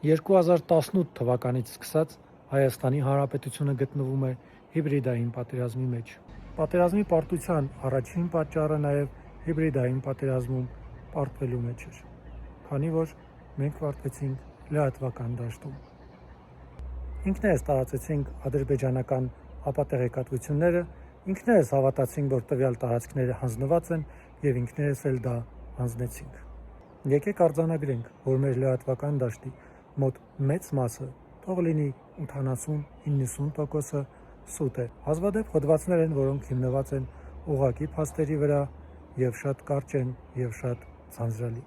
2018 թվականից սկսած Հայաստանի Հանրապետությունը գտնվում է հիբրիդային պատերազմի մեջ։ Պատերազմի պարտության առաջին պատճառը նաև հիբրիդային պատերազմում պարտվելու մեջ էր, քանի որ մենք պարտվեցինք լրատվական դաշտում։ Ինքներս տարածեցինք ադրբեջանական ապատեղեկատվությունները, ինքներս հավատացինք, որ տվյալ տարածքները հանձնված են եւ ինքներս էլ դա հանձնեցինք։ Եկեք արձանագրենք, որ մեր լրատվական դաշտի մոտ մեծ մասը, թող լինի 80-90%-ը սուտ է։ Հազվադեպ հոդվածներ են, որոնք հիմնված են ուղղակի փաստերի վրա եւ շատ կարճ են եւ շատ ցանցրալի։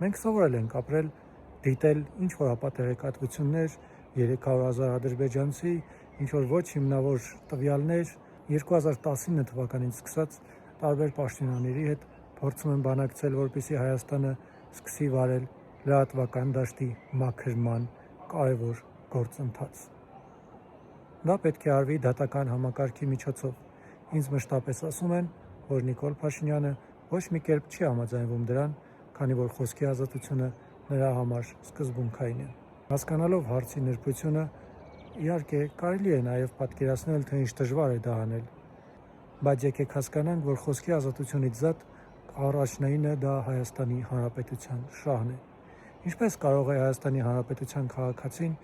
Մենք սովորել ենք ապրել, դիտել ինչ-որ ապատեղեկատվություններ, 300,000 ադրբեջանցի, ինչ-որ ոչ հիմնավոր տվյալներ, 2019 թվականից սկսած տարբեր պաշտոնյաների հետ փորձում են բանակցել, որպեսզի Հայաստանը սկսի վարել լրատվական դաշտի մաքրման կարևոր գործընթաց։ Դա պետք է արվի դատական համակարգի միջոցով։ Ինձ մշտապես ասում են, որ Նիկոլ Փաշինյանը ոչ մի կերպ չի համաձայնվում դրան, քանի որ խոսքի ազատությունը նրա համար սկզբունքային է։ Հասկանալով հարցի նրբությունը, իհարկե կարելի է նաև պատկերացնել, թե ինչ դժվար է դա անել, բայց եկեք հասկանանք, որ խոսքի ազատությունից զատ առաջնայինը դա Հայաստանի Հանրապետության շահն է։ Ինչպես կարող է Հայաստանի Հանրապետության քաղաքացին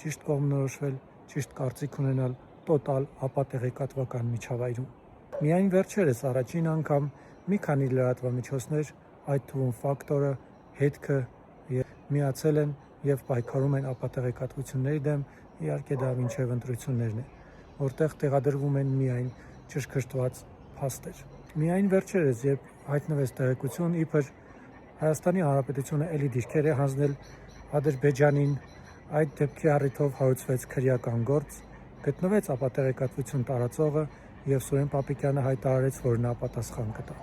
ճիշտ կողմնորոշվել, ճիշտ կարծիք ունենալ տոտալ ապատեղեկատվական միջավայրում։ Միայն վերջերս առաջին անգամ մի քանի լրատվամիջոցներ, այդ թվում Ֆակտորը, Հետքը միացել են եւ պայքարում են ապատեղեկատվությունների դեմ, իհարկե դա մինչեւ ընտրություններն է, որտեղ տեղադրվում են միայն ճշգրտված փաստեր։ Միայն վերջերս, երբ հայտնվեց տեղեկություն, իբր Հայաստանի Հանրապետությունը էլի դիրքեր է հանձնել Ադրբեջանին, այդ դեպքի առիթով հարուցվեց քրեական գործ, գտնվեց ապատեղեկատվություն տարածողը եւ Սուրեն Պապիկյանը հայտարարեց, որ նա պատասխան կտա։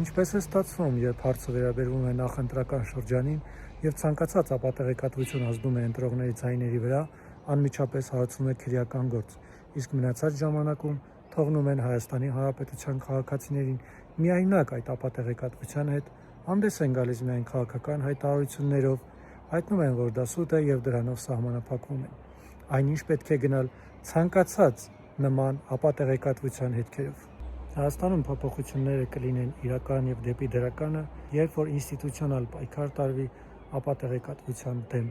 Ինչպես է ստացվում, երբ հարցը վերաբերվում է նախընտրական շրջանին եւ ցանկացած ապատեղեկատվություն ազդում է ընտրողների ձայների վրա, անմիջապես հարուցվում է քրեական գործ, իսկ մնացած ժամանակում թողնում են Հայաստանի Հանրապետության քաղաքացիներին միայնակ այդ ապատեղեկատվության հետ, հանդես են գալիս միայն քաղաքական հայտարարություններով, հայտնում են, որ դա սուտ է եւ դրանով սահմանափակվում են։ Այնինչ պետք է գնալ ցանկացած նման ապատեղեկատվության հետքերով։ Հայաստանում փոփոխությունները կլինեն իրական եւ դեպի դրականը, երբ որ ինստիտուցիոնալ պայքար տարվի ապատեղեկատվության դեմ։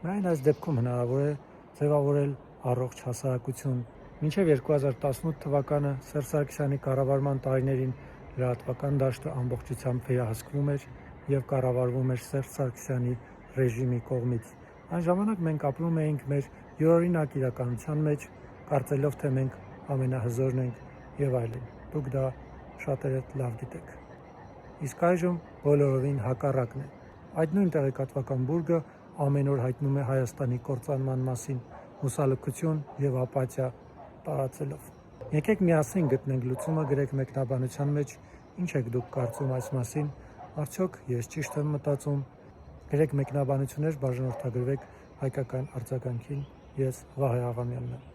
Միայն այս դեպքում հնարավոր է ձևավորել առողջ հասարակություն։ Մինչև 2018 թվականը Սերժ Սարգսյանի կառավարման տարիներին լրատվական դաշտը ամբողջությամբ վերահսկվում էր եւ կառավարվում էր Սերժ Սարգսյանի ռեժիմի կողմից։ Այն ժամանակ մենք ապրում էինք մեր յուրօրինակ իրականության մեջ, կարծելով, թե մենք ամենահզորն ենք եւ այլն։ Դուք դա շատերդ լավ գիտեք։ Իսկ այժմ բոլորովին հակառակն է։ Այդ նույն տեղեկատվական բուրգը ամեն օր հայտնում է Հայաստանի կործանման մասին հուսալքություն եւ ապաթիա տարածելով։ Եկեք միասին գտնենք լուծումը, գրեք մեկնաբանության մեջ, ինչ եք դուք կարծում այս մասին, արդյոք ես ճիշտ եմ մտածում, գրեք մեկնաբանություններ, բաժանորդագրվեք հայկական արձագանքին, ես Վահե Աղամյանն եմ։